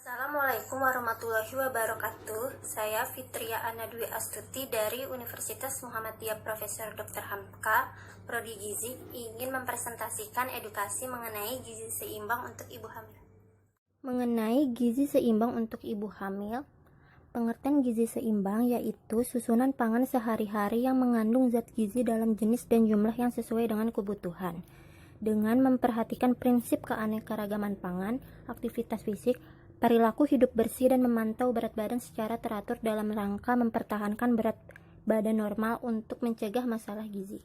Assalamualaikum warahmatullahi wabarakatuh. Saya Fitria Anadwi Astuti dari Universitas Muhammadiyah Profesor Dr. Hamka, Prodi Gizi, ingin mempresentasikan edukasi mengenai gizi seimbang untuk ibu hamil. Mengenai gizi seimbang untuk ibu hamil, pengertian gizi seimbang yaitu susunan pangan sehari-hari yang mengandung zat gizi dalam jenis dan jumlah yang sesuai dengan kebutuhan, dengan memperhatikan prinsip keanekaragaman pangan, aktivitas fisik, perilaku hidup bersih, dan memantau berat badan secara teratur dalam rangka mempertahankan berat badan normal untuk mencegah masalah gizi.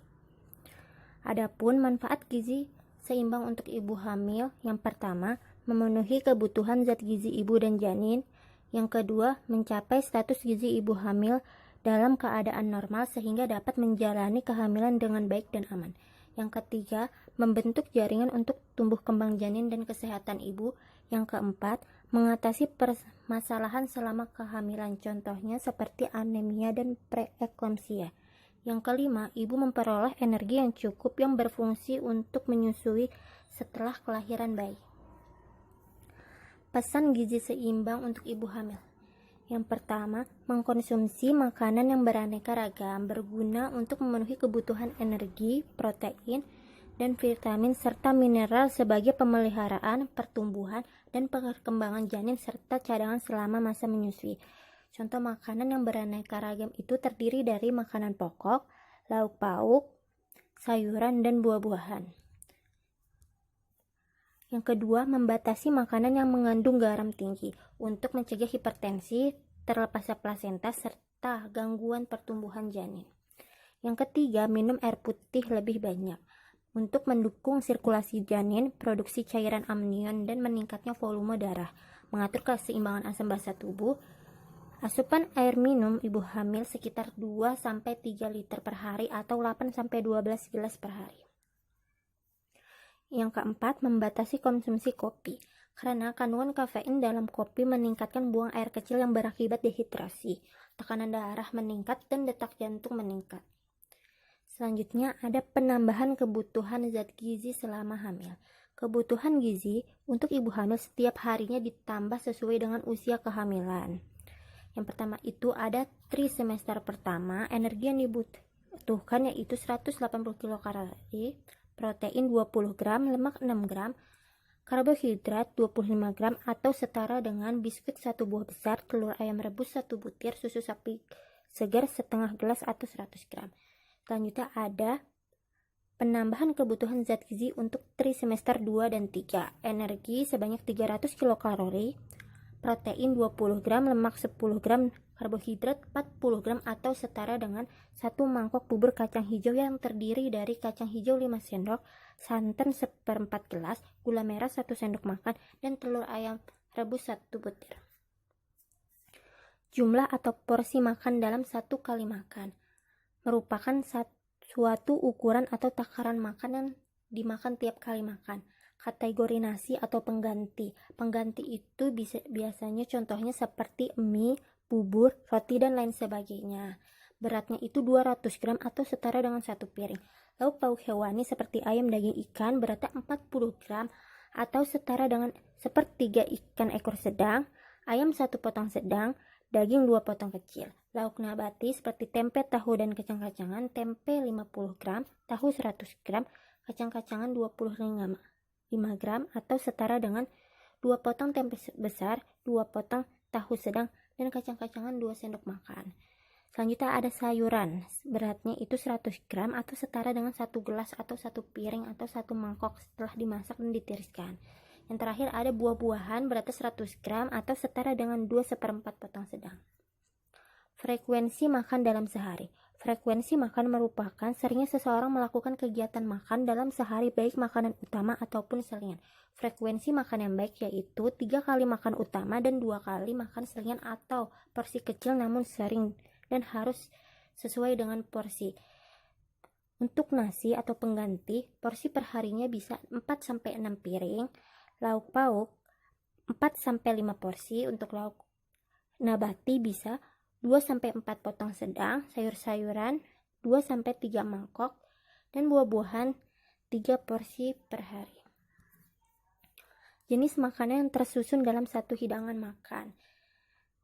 Adapun manfaat gizi seimbang untuk ibu hamil, yang pertama, memenuhi kebutuhan zat gizi ibu dan janin. Yang kedua, mencapai status gizi ibu hamil dalam keadaan normal sehingga dapat menjalani kehamilan dengan baik dan aman. Yang ketiga, membentuk jaringan untuk tumbuh kembang janin dan kesehatan ibu. Yang keempat, mengatasi permasalahan selama kehamilan, contohnya seperti anemia dan preeklamsia. Yang kelima, ibu memperoleh energi yang cukup yang berfungsi untuk menyusui setelah kelahiran bayi. Pesan gizi seimbang untuk ibu hamil. Yang pertama, mengkonsumsi makanan yang beraneka ragam berguna untuk memenuhi kebutuhan energi, protein, dan vitamin serta mineral sebagai pemeliharaan, pertumbuhan, dan perkembangan janin serta cadangan selama masa menyusui. Contoh makanan yang beraneka ragam itu terdiri dari makanan pokok, lauk pauk, sayuran, dan buah-buahan. Yang kedua, membatasi makanan yang mengandung garam tinggi untuk mencegah hipertensi, terlepasnya plasenta, serta gangguan pertumbuhan janin. Yang ketiga, minum air putih lebih banyak untuk mendukung sirkulasi janin, produksi cairan amnion, dan meningkatnya volume darah, mengatur keseimbangan asam basa tubuh. Asupan air minum ibu hamil sekitar 2-3 liter per hari atau 8-12 gelas per hari. Yang keempat, membatasi konsumsi kopi, karena kandungan kafein dalam kopi meningkatkan buang air kecil yang berakibat dehidrasi, tekanan darah meningkat, dan detak jantung meningkat. Selanjutnya, ada penambahan kebutuhan zat gizi selama hamil. Kebutuhan gizi untuk ibu hamil setiap harinya ditambah sesuai dengan usia kehamilan. Yang pertama itu ada trimester pertama, energi yang dibutuhkan yaitu 180 kilokalori, protein 20 gram, lemak 6 gram, karbohidrat 25 gram atau setara dengan biskuit 1 buah besar, telur ayam rebus 1 butir, susu sapi segar setengah gelas atau 100 gram. Selanjutnya ada penambahan kebutuhan zat gizi untuk trimester 2 dan 3, energi sebanyak 300 kilokalori, protein 20 gram, lemak 10 gram, karbohidrat 40 gram atau setara dengan 1 mangkok bubur kacang hijau yang terdiri dari kacang hijau 5 sendok, santan 1/4 gelas, gula merah 1 sendok makan, dan telur ayam rebus 1 butir. Jumlah atau porsi makan dalam 1 kali makan merupakan suatu ukuran atau takaran makanan dimakan tiap kali makan. Kategori nasi atau pengganti. Pengganti itu biasanya contohnya seperti mie, bubur, roti, dan lain sebagainya. Beratnya itu 200 gram atau setara dengan 1 piring. Lauk pauk hewani seperti ayam, daging, ikan beratnya 40 gram atau setara dengan sepertiga ikan ekor sedang, ayam 1 potong sedang, daging 2 potong kecil. Lauk nabati seperti tempe, tahu, dan kacang-kacangan, tempe 50 gram, tahu 100 gram, kacang-kacangan 25 gram atau setara dengan 2 potong tempe besar, 2 potong tahu sedang, dan kacang-kacangan 2 sendok makan. Selanjutnya ada sayuran, beratnya itu 100 gram atau setara dengan 1 gelas atau 1 piring atau 1 mangkok setelah dimasak dan ditiriskan. Yang terakhir ada buah-buahan, beratnya 100 gram atau setara dengan 2/4 potong sedang. Frekuensi makan dalam sehari. Frekuensi makan merupakan seringnya seseorang melakukan kegiatan makan dalam sehari, baik makanan utama ataupun selingan. Frekuensi makan yang baik yaitu 3 kali makan utama dan 2 kali makan selingan atau porsi kecil namun sering dan harus sesuai dengan porsi. Untuk nasi atau pengganti, porsi perharinya bisa 4-6 piring, lauk pauk 4-5 porsi, untuk lauk nabati bisa 2-4 potong sedang, sayur-sayuran 2-3 mangkok, dan buah-buahan 3 porsi per hari. jenis makanan yang tersusun dalam satu hidangan makan.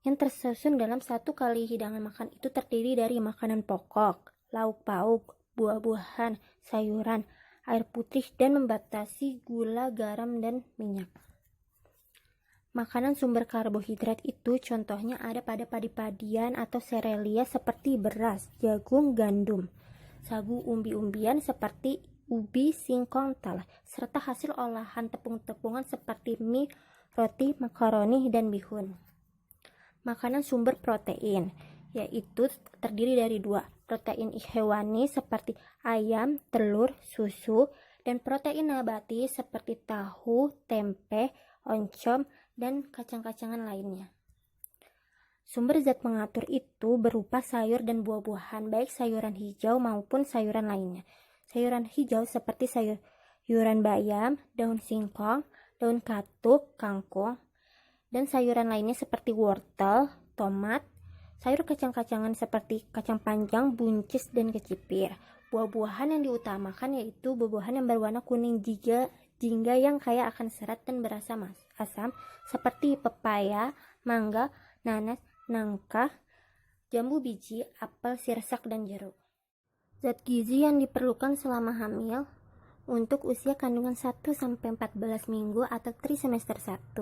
Yang tersusun dalam satu kali hidangan makan itu terdiri dari makanan pokok, lauk pauk, buah-buahan, sayuran, air putih, dan membatasi gula, garam, dan minyak. Makanan sumber karbohidrat itu contohnya ada pada padi-padian atau serealia seperti beras, jagung, gandum, sagu, umbi-umbian seperti ubi, singkong, talas, serta hasil olahan tepung-tepungan seperti mie, roti, makaroni, dan bihun. Makanan sumber protein, yaitu terdiri dari 2, protein hewani seperti ayam, telur, susu, dan protein nabati seperti tahu, tempe, oncom, dan kacang-kacangan lainnya. Sumber zat pengatur itu berupa sayur dan buah-buahan, baik sayuran hijau maupun sayuran lainnya. Sayuran hijau seperti sayuran bayam, daun singkong, daun katuk, kangkung, dan sayuran lainnya seperti wortel, tomat, sayur kacang-kacangan seperti kacang panjang, buncis, dan kecipir. Buah-buahan yang diutamakan yaitu buah-buahan yang berwarna kuning jingga yang kaya akan serat dan berasa asam seperti pepaya, mangga, nanas, nangka, jambu biji, apel, sirsak, dan jeruk. Zat gizi yang diperlukan selama hamil untuk usia kandungan 1-14 minggu atau trimester 1,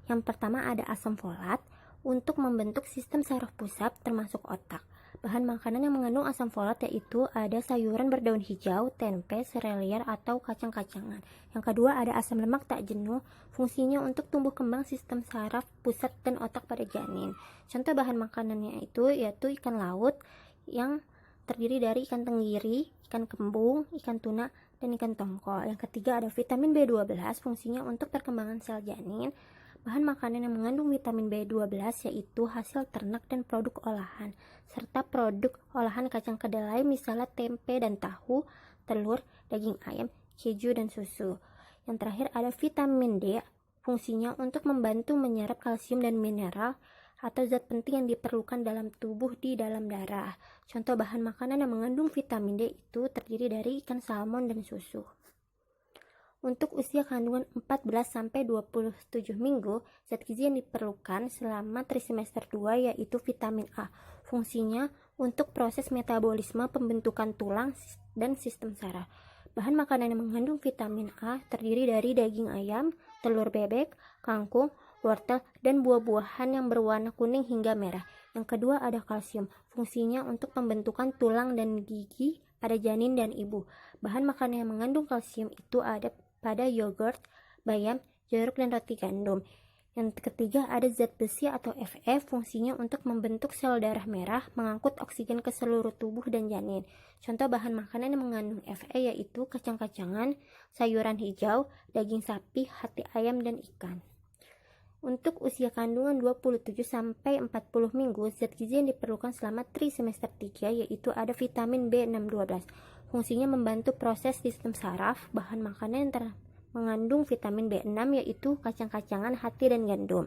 yang pertama ada asam folat untuk membentuk sistem saraf pusat termasuk otak. Bahan makanan yang mengandung asam folat yaitu ada sayuran berdaun hijau, tempe, serealia, atau kacang-kacangan. Yang kedua ada asam lemak tak jenuh, fungsinya untuk tumbuh kembang sistem saraf pusat dan otak pada janin. Contoh bahan makanannya itu yaitu ikan laut yang terdiri dari ikan tenggiri, ikan kembung, ikan tuna, dan ikan tongkol. Yang ketiga ada vitamin B12, fungsinya untuk perkembangan sel janin. Bahan makanan yang mengandung vitamin B12 yaitu hasil ternak dan produk olahan, serta produk olahan kacang kedelai misalnya tempe dan tahu, telur, daging ayam, keju, dan susu. Yang terakhir ada vitamin D, fungsinya untuk membantu menyerap kalsium dan mineral atau zat penting yang diperlukan dalam tubuh di dalam darah. Contoh bahan makanan yang mengandung vitamin D itu terdiri dari ikan salmon dan susu. Untuk usia kandungan 14-27 minggu, zat gizi yang diperlukan selama trimester 2 yaitu vitamin A. Fungsinya untuk proses metabolisme, pembentukan tulang, dan sistem saraf. Bahan makanan yang mengandung vitamin A terdiri dari daging ayam, telur bebek, kangkung, wortel, dan buah-buahan yang berwarna kuning hingga merah. Yang kedua ada kalsium. Fungsinya untuk pembentukan tulang dan gigi pada janin dan ibu. Bahan makanan yang mengandung kalsium itu ada pada yogurt, bayam, jeruk, dan roti gandum. Yang ketiga ada zat besi atau Fe, fungsinya untuk membentuk sel darah merah, mengangkut oksigen ke seluruh tubuh dan janin. Contoh bahan makanan yang mengandung Fe yaitu kacang-kacangan, sayuran hijau, daging sapi, hati ayam, dan ikan. Untuk usia kandungan 27-40 minggu, zat gizi yang diperlukan selama trimester 3 yaitu ada vitamin B612. Fungsinya membantu proses sistem saraf. Bahan makanan yang mengandung vitamin B6 yaitu kacang-kacangan, hati, dan gandum.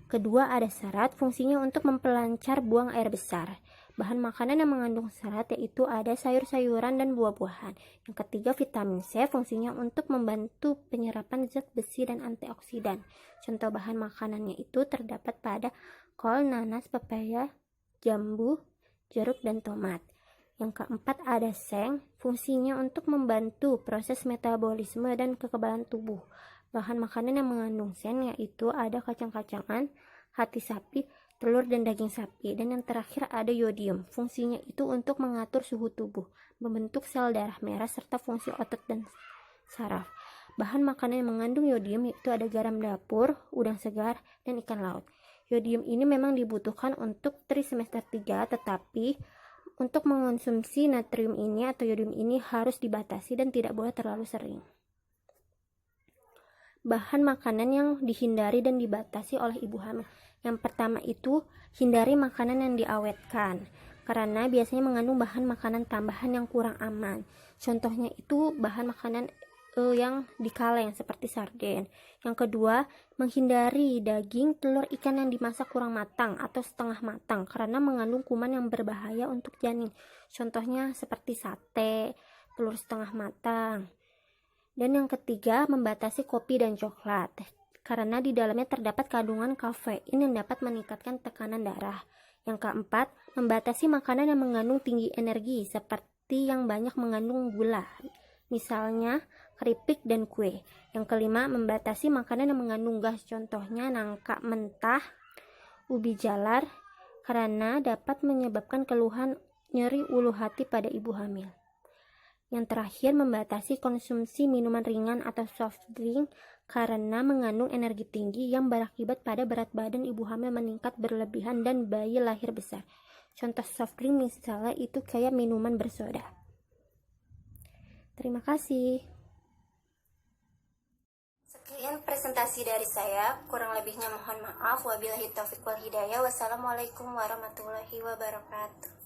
Kedua ada serat, fungsinya untuk memperlancar buang air besar. Bahan makanan yang mengandung serat yaitu ada sayur-sayuran dan buah-buahan. Yang ketiga vitamin C, fungsinya untuk membantu penyerapan zat besi dan antioksidan. Contoh bahan makanannya itu terdapat pada kol, nanas, pepaya, jambu, jeruk, dan tomat. Yang keempat ada seng, fungsinya untuk membantu proses metabolisme dan kekebalan tubuh. Bahan makanan yang mengandung seng yaitu ada kacang-kacangan, hati sapi, telur, dan daging sapi. Dan yang terakhir ada yodium, fungsinya itu untuk mengatur suhu tubuh, membentuk sel darah merah, serta fungsi otot dan saraf. Bahan makanan yang mengandung yodium yaitu ada garam dapur, udang segar, dan ikan laut. Yodium ini memang dibutuhkan untuk trimester 3, tetapi untuk mengonsumsi natrium ini atau yodium ini harus dibatasi dan tidak boleh terlalu sering. Bahan makanan yang dihindari dan dibatasi oleh ibu hamil. Yang pertama itu hindari makanan yang diawetkan karena biasanya mengandung bahan makanan tambahan yang kurang aman. Contohnya itu bahan makanan yang dikaleng seperti sarden. Yang kedua, menghindari daging, telur, ikan yang dimasak kurang matang atau setengah matang karena mengandung kuman yang berbahaya untuk janin. Contohnya seperti sate, telur setengah matang. Dan yang ketiga, membatasi kopi dan coklat. karena di dalamnya terdapat kandungan kafein yang dapat meningkatkan tekanan darah. Yang keempat, membatasi makanan yang mengandung tinggi energi seperti yang banyak mengandung gula, misalnya keripik dan kue. Yang kelima, membatasi makanan yang mengandung gas, contohnya nangka mentah, ubi jalar, karena dapat menyebabkan keluhan nyeri ulu hati pada ibu hamil. Yang terakhir, membatasi konsumsi minuman ringan atau soft drink karena mengandung energi tinggi yang berakibat pada berat badan ibu hamil meningkat berlebihan dan bayi lahir besar. Contoh soft drink misalnya itu kayak minuman bersoda. Terima kasih. Sekian presentasi dari saya, kurang lebihnya mohon maaf. Wabillahi taufiq wal hidayah. Wassalamualaikum warahmatullahi wabarakatuh.